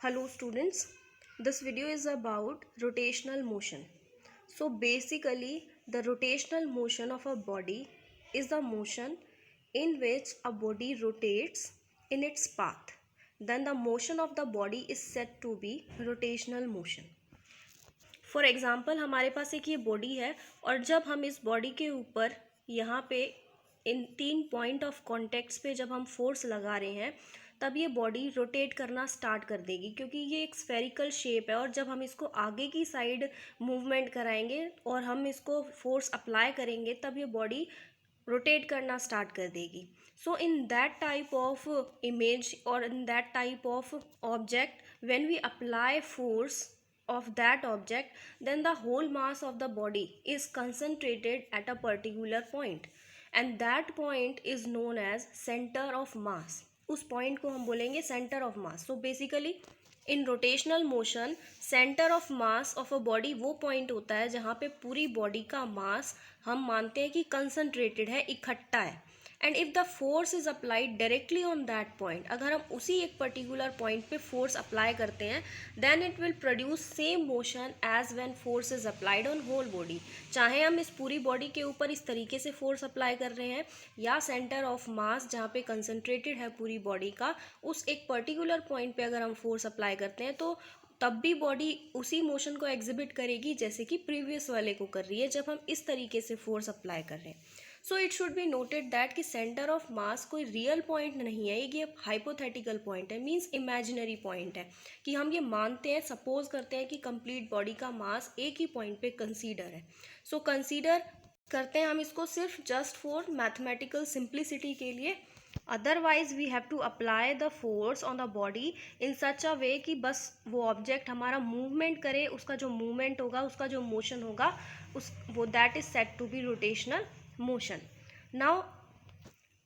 Hello students, this video is about rotational motion. So basically the rotational motion of a body is the motion in which a body rotates in its path. Then the motion of the body is said to be rotational motion. For example हमारे पास एक ये body है और जब हम इस body के ऊपर यहाँ पे इन 3 पॉइंट ऑफ कॉन्टेक्ट्स पे जब हम फोर्स लगा रहे हैं तब ये बॉडी रोटेट करना स्टार्ट कर देगी, क्योंकि ये एक स्फेरिकल शेप है और जब हम इसको आगे की साइड मूवमेंट कराएंगे और हम इसको फोर्स अप्लाई करेंगे तब ये बॉडी रोटेट करना स्टार्ट कर देगी. So in that type of image और in that type of object when we apply force of that object, then the whole mass of the body is concentrated at a particular point and that point is known as center of mass. उस point को हम बोलेंगे center of mass. So basically in rotational motion center of mass of a body वो point होता है जहाँ पे पूरी body का mass हम मानते हैं कि concentrated है, इकट्ठा है. And if the force is applied directly on that point, अगर हम उसी एक पर्टिकुलर पॉइंट पे फोर्स अप्लाई करते हैं then it will produce same motion as when force is applied on whole body. चाहे हम इस पूरी बॉडी के ऊपर इस तरीके से फोर्स अप्लाई कर रहे हैं या सेंटर ऑफ मास जहाँ पे कंसनट्रेटेड है पूरी बॉडी का उस एक पर्टिकुलर पॉइंट पे अगर हम फोर्स अप्लाई करते हैं तो तब भी बॉडी उसी मोशन को एग्जिबिट करेगी जैसे कि प्रीवियस वाले को कर रही है जब हम इस तरीके से फोर्स अप्लाई कर रहे हैं. So it should be noted that कि सेंटर ऑफ मास कोई रियल पॉइंट नहीं है, ये हाइपोथेटिकल पॉइंट है, मीन्स इमेजिनरी पॉइंट है कि हम ये मानते हैं, सपोज करते हैं कि कंप्लीट बॉडी का मास एक ही पॉइंट पे कंसीडर है. सो कंसीडर करते हैं हम इसको सिर्फ जस्ट फॉर मैथमेटिकल सिंप्लिसिटी के लिए. Otherwise we have to apply the force on the body in such a way कि बस वो ऑब्जेक्ट हमारा मूवमेंट करे, उसका जो मूवमेंट होगा, उसका जो मोशन होगा वो that is said to be rotational motion. Now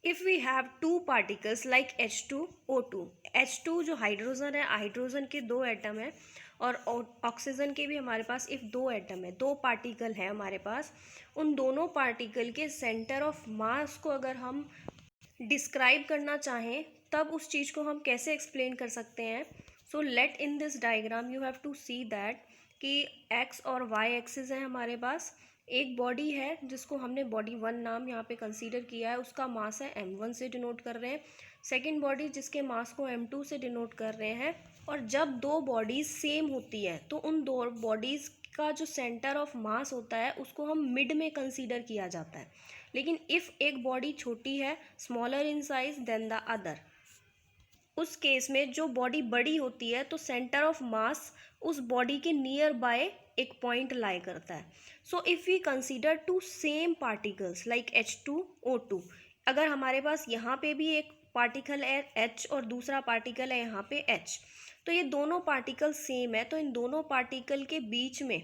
if we have two particles like H2O2, H2 जो हाइड्रोजन है, हाइड्रोजन के 2 एटम है और ऑक्सीजन के भी हमारे पास इफ 2 एटम है, 2 पार्टिकल है हमारे पास. उन दोनों पार्टिकल के सेंटर ऑफ मास को अगर हम डिस्क्राइब करना चाहें तब उस चीज़ को हम कैसे एक्सप्लेन कर सकते हैं. So let in this diagram you have to see that कि एक्स और वाई एक्सिस है हमारे पास. एक बॉडी है जिसको हमने बॉडी 1 नाम यहाँ पे कंसीडर किया है, उसका मास है m1 से डिनोट कर रहे हैं. सेकेंड बॉडी जिसके मास को m2 से डिनोट कर रहे हैं. और जब दो बॉडीज़ सेम होती है तो उन दो बॉडीज़ का जो सेंटर ऑफ मास होता है उसको हम मिड में कंसीडर किया जाता है. लेकिन इफ़ एक बॉडी छोटी है, smaller in size than the other, उस केस में जो बॉडी बड़ी होती है तो सेंटर ऑफ मास उस बॉडी के नियर बाय एक पॉइंट लाई करता है. So if we consider two same particles like H2O2, अगर हमारे पास यहाँ पे भी एक पार्टिकल है H और दूसरा पार्टिकल है यहाँ पे H, तो ये दोनों पार्टिकल सेम है तो इन दोनों पार्टिकल के बीच में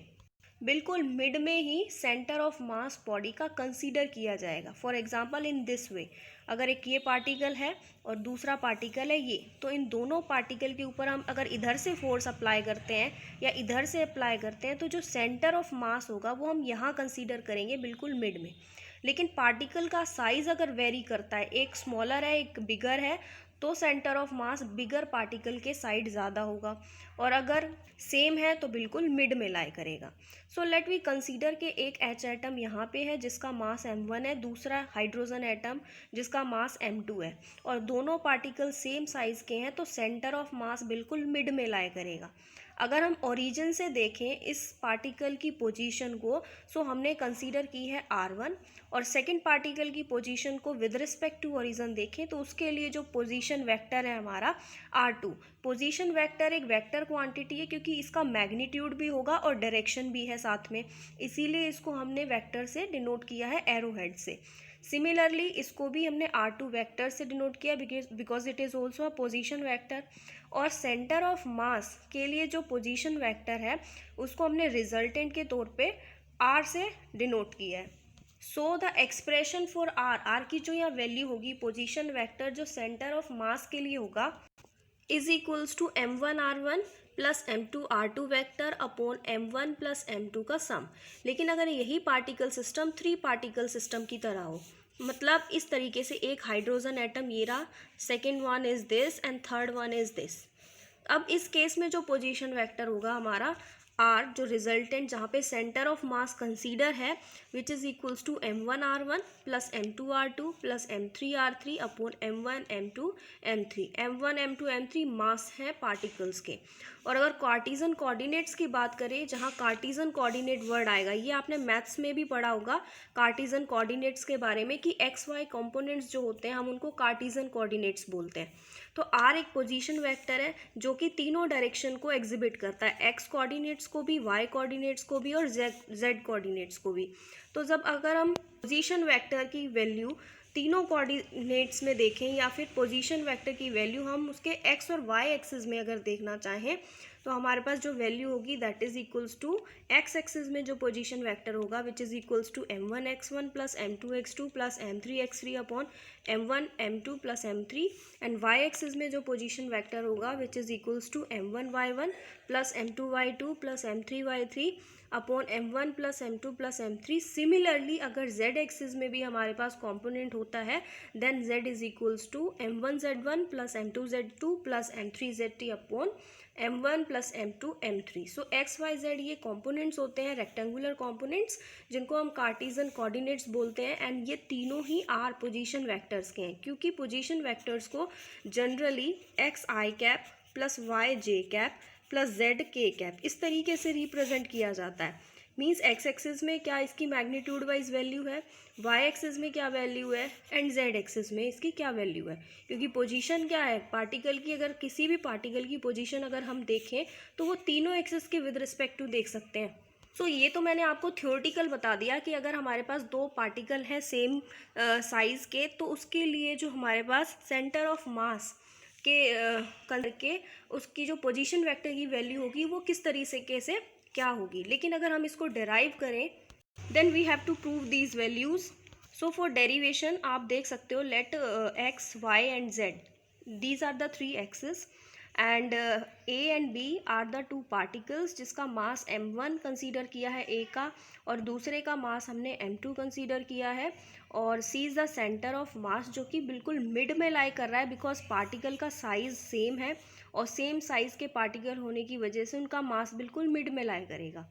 बिल्कुल मिड में ही सेंटर ऑफ मास बॉडी का कंसीडर किया जाएगा. For example in this way, अगर एक ये पार्टिकल है और दूसरा पार्टिकल है ये, तो इन दोनों पार्टिकल के ऊपर हम अगर इधर से फोर्स अप्लाई करते हैं या इधर से अप्लाई करते हैं तो जो सेंटर ऑफ मास होगा वो हम यहाँ कंसीडर करेंगे बिल्कुल मिड में. लेकिन पार्टिकल का साइज़ अगर वेरी करता है, एक स्मॉलर है एक बिगर है, तो centre of mass bigger particle के साइड ज़्यादा होगा और अगर सेम है तो बिल्कुल मिड में लाई करेगा. सो लेट वी कंसीडर के एक H एटम यहाँ पे है जिसका मास m1 है, दूसरा हाइड्रोजन एटम जिसका मास m2 है और दोनों पार्टिकल सेम साइज़ के हैं तो सेंटर ऑफ मास बिल्कुल मिड में लाई करेगा. अगर हम ओरिजिन से देखें इस पार्टिकल की पोजीशन को, सो हमने कंसीडर की है R1 और सेकंड पार्टिकल की पोजीशन को विद रिस्पेक्ट टू ओरिजिन देखें तो उसके लिए जो पोजीशन वेक्टर है हमारा R2. पोजीशन वेक्टर एक वेक्टर क्वांटिटी है क्योंकि इसका मैग्नीट्यूड भी होगा और डायरेक्शन भी है साथ में, इसीलिए इसको हमने वेक्टर से डिनोट किया है एरो हेड से. सिमिलरली इसको भी हमने R2 वेक्टर से डिनोट किया because it is also a position vector. और सेंटर ऑफ मास के लिए जो पोजीशन वेक्टर है उसको हमने रिजल्टेंट के तौर पे R से डिनोट किया है. So the expression for R की जो यहाँ वैल्यू होगी पोजीशन वेक्टर जो सेंटर ऑफ मास के लिए होगा is equals to m1 R1 plus m2 R2 vector upon m1 plus m2 का सम. लेकिन अगर यही पार्टिकल सिस्टम 3 पार्टिकल सिस्टम की तरह हो, मतलब इस तरीके से एक हाइड्रोजन एटम ये रहा, second one is this and third one is this, अब इस केस में जो पोजीशन वेक्टर होगा हमारा आर, जो रिजल्टेंट जहाँ पे सेंटर ऑफ मास कंसीडर है, which is equals to m1r1 plus m2r2 plus m3r3 upon m1 m2 m3। m1 m2 m3 mass है पार्टिकल्स के। और अगर कार्टीजन कोऑर्डिनेट्स की बात करें, जहाँ कार्टीजन कोऑर्डिनेट वर्ड आएगा, ये आपने मैथ्स में भी पढ़ा होगा कार्टीजन कोऑर्डिनेट्स के बारे में कि एक्स वाई कंपोनेंट्स जो होते हैं हम उनको कार्टीजन कोऑर्डिनेट्स बोलते हैं। तो आर एक पोजीशन वेक्टर है जो कि तीनों डायरेक्शन को एग्जिबिट करता है, एक्स कोऑर्डिनेट्स को भी, वाई कोऑर्डिनेट्स को भी और जेड कोऑर्डिनेट्स को भी। तो जब अगर हम पोजीशन वेक्टर की वैल्यू तीनों कोऑर्डिनेट्स में देखें या फिर पोजीशन वेक्टर की वैल्यू हम उसके एक्स और वाई एक्सिस में अगर देखना चाहें, तो हमारे पास जो वैल्यू होगी that is equals to X axis में जो पोजीशन वेक्टर होगा which is equals to m1x1 plus m2x2 plus m3x3 upon m1 m2 plus m3, and Y axis में जो पोजीशन वेक्टर होगा which is equals to m1y1 plus m2y2 plus m3y3 upon m1 plus m2 plus m3। Similarly अगर z axis में भी हमारे पास component होता है then z is equals to m1z1 plus m2z2 plus m3z3 upon m1 plus m2 m3। So x Y Z ये components होते हैं, रेक्टेंगुलर कॉम्पोनेंट्स, जिनको हम कार्टीजन कोऑर्डिनेट्स बोलते हैं, एंड ये तीनों ही आर पोजीशन वेक्टर्स के हैं, क्योंकि पोजीशन वेक्टर्स को जनरली एक्स आई कैप प्लस वाई जे कैप प्लस जेड के कैप इस तरीके से रिप्रेजेंट किया जाता है। मीन्स एक्स एक्सिस में क्या इसकी मैग्नीट्यूड वाइज वैल्यू है, वाई एक्सिस में क्या वैल्यू है, एंड जेड एक्सिस में इसकी क्या वैल्यू है, क्योंकि पोजीशन क्या है पार्टिकल की, अगर किसी भी पार्टिकल की पोजीशन अगर हम देखें तो वो तीनों एक्सिस के विद रिस्पेक्ट टू देख सकते हैं। सो ये तो मैंने आपको थ्योरेटिकल बता दिया कि अगर हमारे पास दो पार्टिकल हैं सेम साइज़ के, तो उसके लिए जो हमारे पास सेंटर ऑफ मास के करके उसकी जो पोजीशन वेक्टर की वैल्यू होगी वो किस तरीके से क्या होगी। लेकिन अगर हम इसको डेराइव करें then we have to prove these values. So for derivation आप देख सकते हो, let X Y and Z these are the three axis and A and B are the two particles जिसका मास m1 कंसीडर किया है ए का, और दूसरे का मास हमने m2 कंसीडर किया है, और C is the centre of mass जो कि बिल्कुल मिड में लाई कर रहा है, बिकॉज पार्टिकल का साइज़ सेम है और सेम साइज़ के पार्टिकल होने की वजह से उनका मास बिल्कुल मिड में लाई करेगा।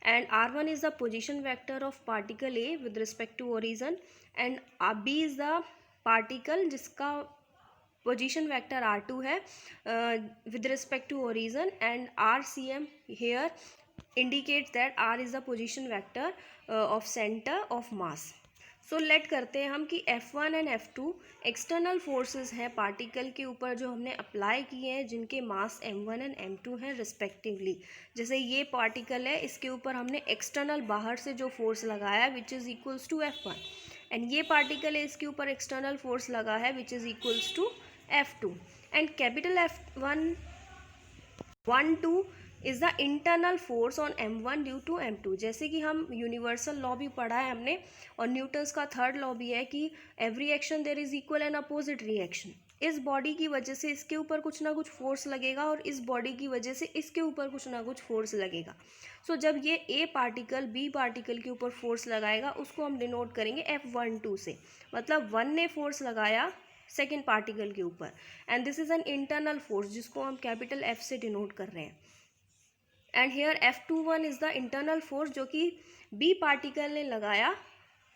And r1 is the position vector of particle A with respect to origin, and b is the particle जिसका पोजीशन वेक्टर r2 है with respect to origin, and rcm here indicates that r is the position vector of center of mass. So let करते हैं हम कि F1 and F2 external forces हैं particle के ऊपर जो हमने अप्लाई किए हैं, जिनके मास M1 एंड M2 हैं रिस्पेक्टिवली। जैसे ये पार्टिकल है, इसके ऊपर हमने एक्सटर्नल बाहर से जो फोर्स लगाया है which is equals to F1, and ये पार्टिकल है इसके ऊपर एक्सटर्नल फोर्स लगा है which is equals to F2, and capital F1 1 2 is the internal force on m1 due to m2। जैसे कि हम यूनिवर्सल लॉ भी पढ़ा है हमने, और न्यूटन्स का थर्ड लॉ भी है कि every action there is equal and opposite reaction. इस बॉडी की वजह से इसके ऊपर कुछ ना कुछ फोर्स लगेगा और इस बॉडी की वजह से इसके ऊपर कुछ ना कुछ फोर्स लगेगा। सो जब ये ए पार्टिकल बी पार्टिकल के ऊपर फोर्स लगाएगा उसको हम डिनोट करेंगे F12 से, मतलब 1 ने फोर्स लगाया सेकेंड पार्टिकल के ऊपर, and this is an internal force जिसको हम कैपिटल F से डिनोट कर रहे हैं। And here F21 is the internal force जो कि बी पार्टिकल ने लगाया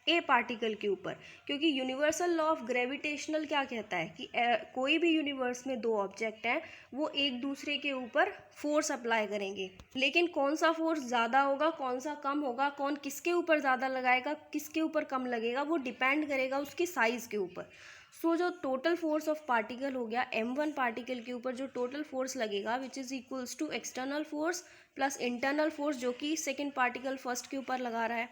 ए पार्टिकल के ऊपर, क्योंकि यूनिवर्सल लॉ ऑफ ग्रेविटेशनल क्या कहता है कि कोई भी यूनिवर्स में दो ऑब्जेक्ट हैं वो एक दूसरे के ऊपर फोर्स अप्लाई करेंगे, लेकिन कौन सा फोर्स ज़्यादा होगा कौन सा कम होगा, कौन किसके ऊपर ज़्यादा लगाएगा किसके ऊपर कम लगेगा, वो डिपेंड करेगा उसकी साइज़ के ऊपर। सो जो टोटल फोर्स ऑफ पार्टिकल हो गया m1 पार्टिकल के ऊपर जो टोटल फोर्स लगेगा which is equals to external force plus internal force जो कि सेकेंड पार्टिकल फर्स्ट के ऊपर लगा रहा है,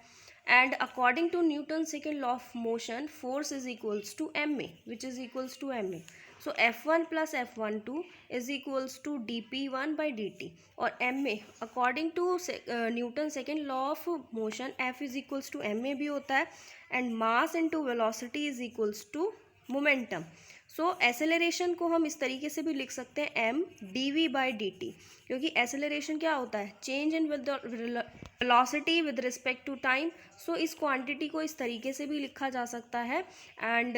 and according to Newton second law of motion force is equals to ma which is equals to ma। So F1 plus F12 is equals to dp1 by dt, और ma according to Newton second law of motion F is equals to ma भी होता है, and mass into velocity is equals to momentum. So acceleration को हम इस तरीके से भी लिख सकते हैं m dv बाई dt, क्योंकि एसेलरेशन क्या होता है change in velocity with respect to time. So इस क्वांटिटी को इस तरीके से भी लिखा जा सकता है, and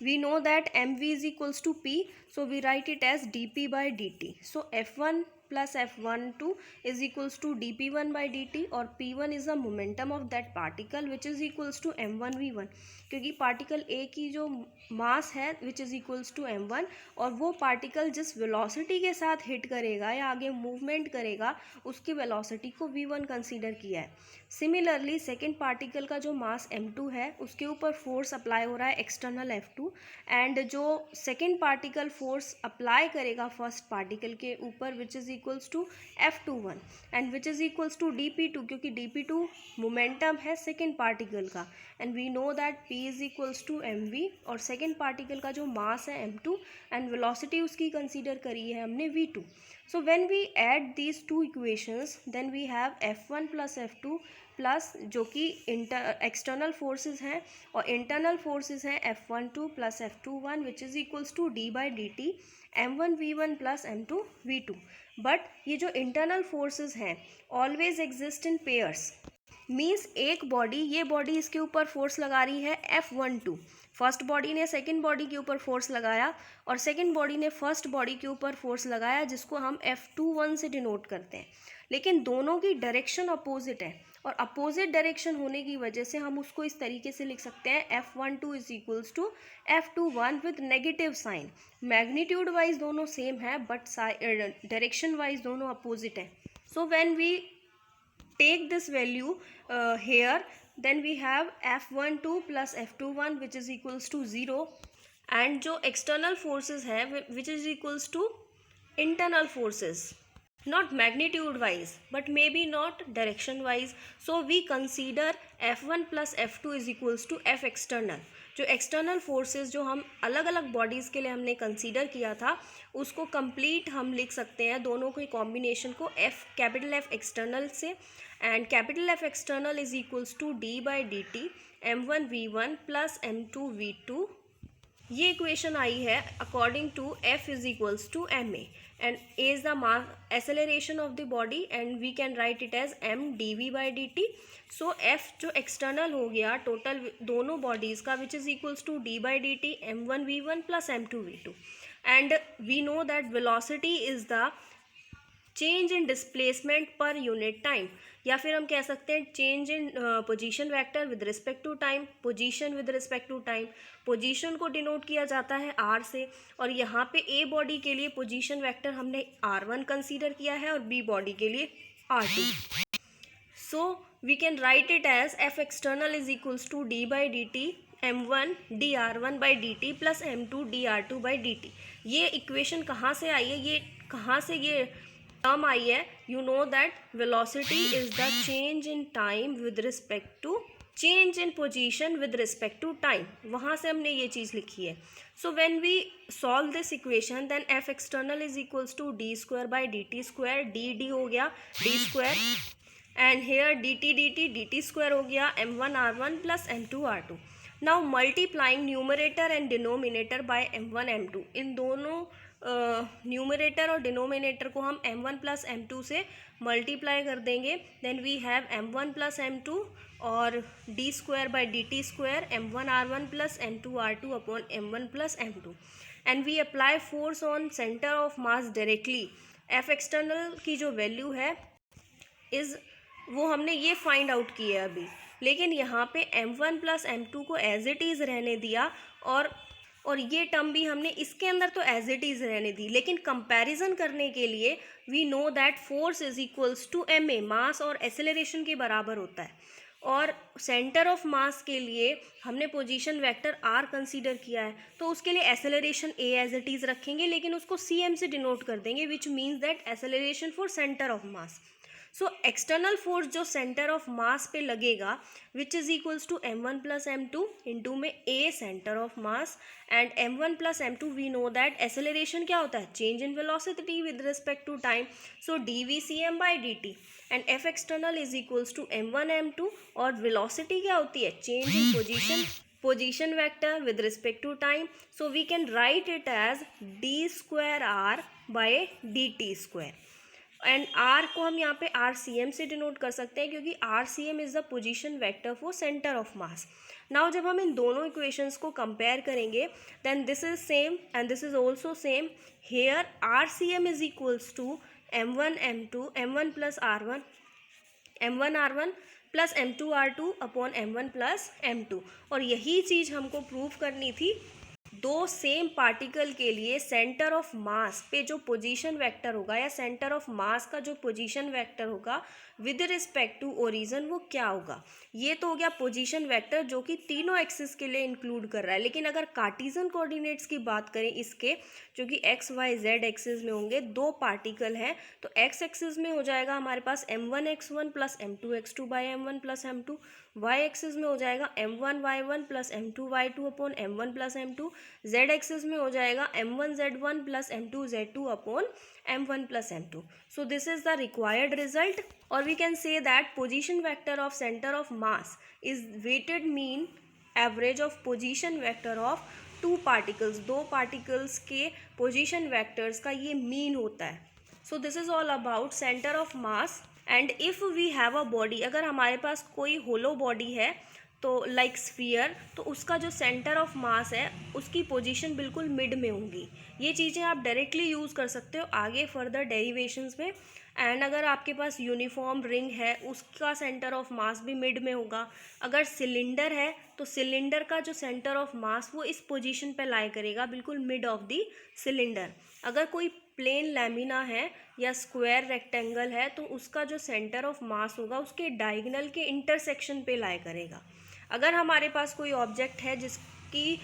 we know that mv is equals to p, so we write it as dp by dt. So f1 plus f12 is equals to dp1 by dt, और p1 is the momentum of that particle which is equals to m1 v1, क्योंकि particle A की जो मास है which is equals to m1, और वो particle जिस velocity के साथ हिट करेगा या आगे मूवमेंट करेगा उसकी वेलोसिटी को v1 कंसीडर किया है. सिमिलरली सेकेंड पार्टिकल का जो मास m2 है उसके ऊपर फोर्स अप्लाई हो रहा है एक्सटर्नल f2, एंड जो सेकेंड पार्टिकल फोर्स अप्लाई करेगा फर्स्ट पार्टिकल के ऊपर which is equals to f21 and which is equals to dp2, क्योंकि dp2 मोमेंटम है सेकेंड पार्टिकल का, and we know that p is equals to mv, और second particle का जो मास है m2 एंड वेलोसिटी उसकी कंसीडर करी है हमने v2. So when we add these two equations, then we have f1 plus f2 plus जो कि एक्सटर्नल फोर्सेस हैं और इंटरनल फोर्सेस हैं f12 plus f21 which is equals to d by d t m1 v1 plus m2 v2. But ये जो internal forces हैं always exist in pairs, means एक body, ये बॉडी इसके ऊपर फोर्स लगा रही है f12, फर्स्ट बॉडी ने सेकंड बॉडी के ऊपर फोर्स लगाया और सेकंड बॉडी ने फर्स्ट बॉडी के ऊपर फोर्स लगाया, जिसको हम f21 से डिनोट करते हैं. लेकिन दोनों की डायरेक्शन अपोजिट है, और अपोजिट डायरेक्शन होने की वजह से हम उसको इस तरीके से लिख सकते हैं f12 is equals to f21 with negative sign. Magnitude wise दोनों सेम है बट डायरेक्शन वाइज दोनों अपोजिट है. So when we take this value here, then we have f12 plus f21 which is equals to 0, and जो external forces है which is equals to internal forces, not magnitude wise but maybe not direction wise. So we consider f1 plus f2 is equals to f external. जो external forces जो हम अलग अलग bodies के लिए हमने कंसीडर किया था उसको कंप्लीट हम लिख सकते हैं दोनों के कॉम्बिनेशन को f कैपिटल F एक्सटर्नल से, and capital F external is equals to d by d t m1 v1 plus m2 v2. ये इक्वेशन आई है according to f is equals to ma, and a is the mass acceleration of the body and we can write it as m dv by dt. So f जो external हो गया total दोनों bodies का which is equals to d by d t m1 v1 plus m2 v2, and we know that velocity is the change in displacement per unit time, या फिर हम कह सकते हैं change in position vector with respect to time, position with respect to time. Position को denote किया जाता है r से, और यहाँ पे a बॉडी के लिए पोजीशन वेक्टर हमने r1 कंसीडर किया है और b बॉडी के लिए r2. So we can write it as f external is equals to d by d t m1 dr1 by d t plus m2 dr2 by d t. ये equation कहाँ से आई है, ये कहाँ से ये टर्म आई है? You know that velocity is the change in time with respect to change in position with respect to time, वहाँ से हमने ये चीज़ लिखी है. So when we solve this equation then f external is equals to d square by d t square, d हो गया d square, and here dt square हो गया m1 r1 plus m2 r2. Now multiplying numerator and denominator bye m1 m2, इन दोनों numerator और denominator को हम m1 plus m2 से multiply कर देंगे. Then we have m1 plus m2 और d square by d t square m1 r1 plus m2 r2 upon m1 plus m2, and we apply force on centre of mass directly. f external की जो value है is वो हमने ये find out की है अभी, लेकिन यहाँ पे m1 प्लस m2 को एज इट इज़ रहने दिया, और ये टर्म भी हमने इसके अंदर तो एज इट इज़ रहने दी, लेकिन कंपैरिजन करने के लिए we know that force is equals to ma, mass और एक्सेलरेशन के बराबर होता है, और सेंटर ऑफ मास के लिए हमने पोजीशन वेक्टर r कंसीडर किया है, तो उसके लिए acceleration a as it is रखेंगे लेकिन उसको cm से डिनोट कर देंगे which means that acceleration for centre of mass. So external force जो सेंटर ऑफ मास पे लगेगा which is equals to m1 plus m2 into में a centre of mass, and m1 plus m2 we know that acceleration क्या होता है change in velocity with respect to time, so dvcm by d T, and f external is equals to m1 m2, और velocity क्या होती है change in position vector with respect to time. So we can write it as d square r by d t square. And r को हम यहाँ पे RCM से denote कर सकते हैं, क्योंकि RCM is the position vector for centre of mass. Now जब हम इन दोनों इक्वेशंस को कंपेयर करेंगे, then this is same and this is also same. Here RCM is equals to m1 m2 m1 plus r1 m1 r1 plus m2 r2 upon m1 plus m2. और यही चीज़ हमको prove करनी थी दो same particle के लिए. Centre of mass पे जो पोजीशन वेक्टर होगा या सेंटर ऑफ मास का जो पोजीशन वेक्टर होगा विद रिस्पेक्ट टू ओरिजिन, वो क्या होगा. ये तो हो गया पोजीशन वेक्टर जो कि तीनों एक्सिस के लिए इंक्लूड कर रहा है. लेकिन अगर कार्टेशियन कोऑर्डिनेट्स की बात करें इसके, जो कि एक्स वाई जेड एक्सिस में होंगे, दो पार्टिकल हैं, तो एक्स एक्सिस में हो जाएगा हमारे पास m1x1 plus m2x2 by m1 plus m2. Y axis में हो जाएगा m1y1 plus m2y2 upon m1 plus m2. Z axis में हो जाएगा m1z1 plus m2z2 upon m1 plus m2. So this is the required result, or we can say that position vector of center of mass is weighted mean average of position vector of two particles. दो particles के position vectors का ये mean होता है. So this is all about center of mass. And if we have a body, अगर हमारे पास कोई hollow body है तो लाइक स्फीयर, तो उसका जो सेंटर ऑफ मास है उसकी पोजीशन बिल्कुल मिड में होगी. ये चीज़ें आप डायरेक्टली यूज़ कर सकते हो आगे फर्दर डेरिवेशंस में. एंड अगर आपके पास यूनिफॉर्म रिंग है उसका सेंटर ऑफ मास भी मिड में होगा. अगर सिलेंडर है तो सिलेंडर का जो सेंटर ऑफ मास वो इस पोजीशन पे लाई करेगा, बिल्कुल मिड ऑफ द सिलेंडर. अगर कोई प्लेन लैमिना है या स्क्वायर रेक्टेंगल है तो उसका जो सेंटर ऑफ मास होगा उसके डायगोनल के इंटरसेक्शन पे लाई करेगा. अगर हमारे पास कोई ऑब्जेक्ट है जिसकी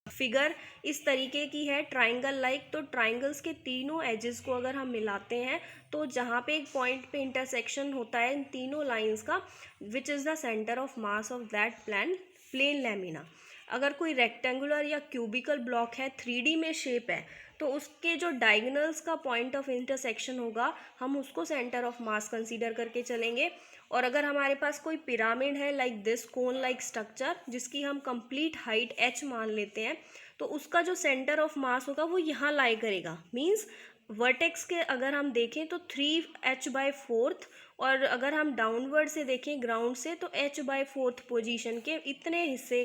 फिगर इस तरीके की है ट्राइंगल लाइक, तो ट्राइंगल्स के तीनों एजेस को अगर हम मिलाते हैं तो जहाँ पे एक पॉइंट पे इंटरसेक्शन होता है इन तीनों लाइंस का, which is the centre of mass of that plane lamina. अगर कोई रेक्टेंगुलर या क्यूबिकल ब्लॉक है 3D में शेप है, तो उसके जो डायगोनल्स का पॉइंट ऑफ इंटरसेक्शन होगा हम उसको सेंटर ऑफ मास कंसीडर करके चलेंगे. और अगर हमारे पास कोई पिरामिड है like this cone like structure जिसकी हम कंप्लीट हाइट h मान लेते हैं, तो उसका जो सेंटर ऑफ मास होगा वो यहाँ लाई करेगा. मींस वर्टेक्स के अगर हम देखें तो 3h/4, और अगर हम डाउनवर्ड से देखें ग्राउंड से तो h/4 पोजीशन के इतने हिस्से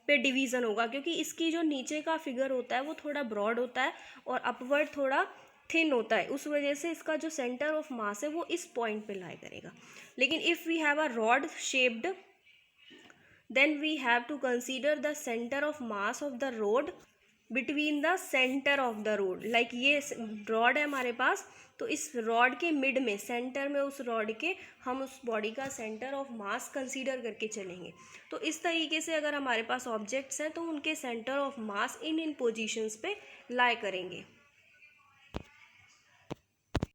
पे डिवीज़न होगा, क्योंकि इसकी जो नीचे का फिगर होता है वो थोड़ा ब्रॉड होता है और अपवर्ड थोड़ा थिन होता है. उस वजह से इसका जो सेंटर ऑफ मास है वो इस पॉइंट पे लाई करेगा. लेकिन if we have a rod shaped, then we have to consider the centre of mass of the rod between the centre of the rod. Like ये रॉड है हमारे पास, तो इस रॉड के मिड में सेंटर में उस रॉड के हम उस बॉडी का सेंटर ऑफ मास कंसीडर करके चलेंगे. तो इस तरीके से अगर हमारे पास ऑब्जेक्ट्स हैं तो उनके centre of mass in positions पे लाई करेंगे.